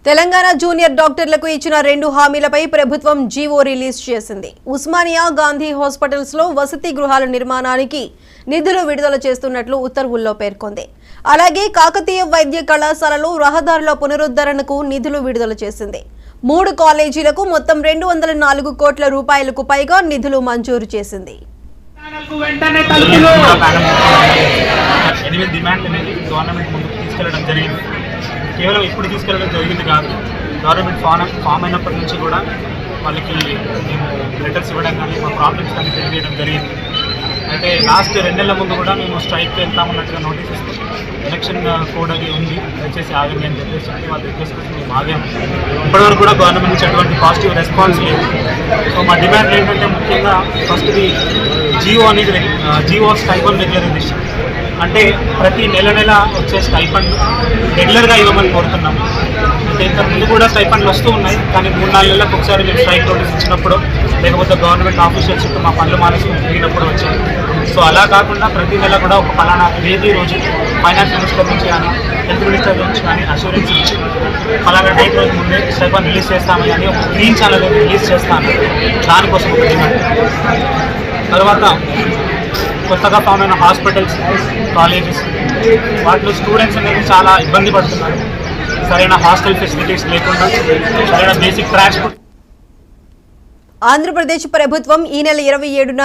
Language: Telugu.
తెలంగాణ జూనియర్ డాక్టర్లకు ఇచ్చిన 2 హామీలపై ప్రభుత్వం జీవో రిలీజ్ చేసింది. ఉస్మానియా గాంధీ హాస్పిటల్స్ లో వసతి గృహాల నిర్మాణానికి నిధులు విడుదల చేస్తున్నట్లు ఉత్తర్వుల్లో పేర్కొంది. అలాగే కాకతీయ వైద్య కళాశాలలో రహదారుల పునరుద్ధరణకు నిధులు విడుదల చేసింది. 3 కాలేజీలకు మొత్తం 204 కోట్ల రూపాయలకు పైగా నిధులు మంజూరు చేసింది. కేవలం ఇప్పుడు తీసుకెళ్ళడం జరిగింది కాదు, గవర్నమెంట్ ఫామ్ అయినప్పటి నుంచి కూడా వాళ్ళకి మేము లెటర్స్ ఇవ్వడం కానీ మా ప్రాబ్లమ్స్ కానీ తెలియజేయడం జరిగింది. అయితే లాస్ట్ 2 నెలల ముందు కూడా మేము స్ట్రైక్కి వెళ్తామన్నట్టుగా నోటీస్ ఇస్తాం. ఎలక్షన్ కోడ్ అది ఉంది, దయచేసి ఆగండి అని చెప్పేసి వాళ్ళు రిక్వెస్ట్ చేసి మేము ఆగాము. ఇప్పటివరకు కూడా గవర్నమెంట్ నుంచి అటువంటి పాజిటివ్ రెస్పాన్స్ లేదు. సో మా డిమాండ్ ఏంటంటే ముఖ్యంగా ఫస్ట్ది జియో స్టైఫండ్ రెగ్యులరైజేషన్, అంటే ప్రతి నెల వచ్చే స్టైఫండ్ రెగ్యులర్గా ఇవ్వమని కోరుతున్నాము. అంటే ఇంతకుముందు కూడా స్టైఫండ్లు వస్తూ ఉన్నాయి, కానీ 3-4 నెలలకు ఒకసారి మేము స్ట్రైక్ నోటీస్ ఇచ్చినప్పుడు లేకపోతే గవర్నమెంట్ ఆఫీషియల్స్ చుట్టూ మా పనులు మానేసుకుని తిరిగినప్పుడు వచ్చాయి. సో అలా కాకుండా ప్రతి నెల కూడా ఒక పలానా తేదీ రోజు ఫైనాన్స్ మినిస్టర్ నుంచి కానీ హెల్త్ మినిస్టర్ నుంచి కానీ అష్యూరెన్స్ ఇచ్చి పలానా డేట్ రోజు ముందే స్టైఫండ్ రిలీజ్ చేస్తామని అని ఒక గ్రీన్ ఛానల్ రిలీజ్ చేస్తాను. దానికోసం ఒక డిమాండ్. తర్వాత కొత్తగా ఫామ్ అయిన హాస్పిటల్స్, కాలేజెస్, వాటిలో స్టూడెంట్స్ అనేది చాలా ఇబ్బంది పడుతున్నారు. సరైన హాస్టల్ ఫెసిలిటీస్ లేకుండా, సరైన బేసిక్ ట్రాన్స్పోర్ట్. ఆంధ్రప్రదేశ్ ప్రభుత్వం ఈ నెల 27న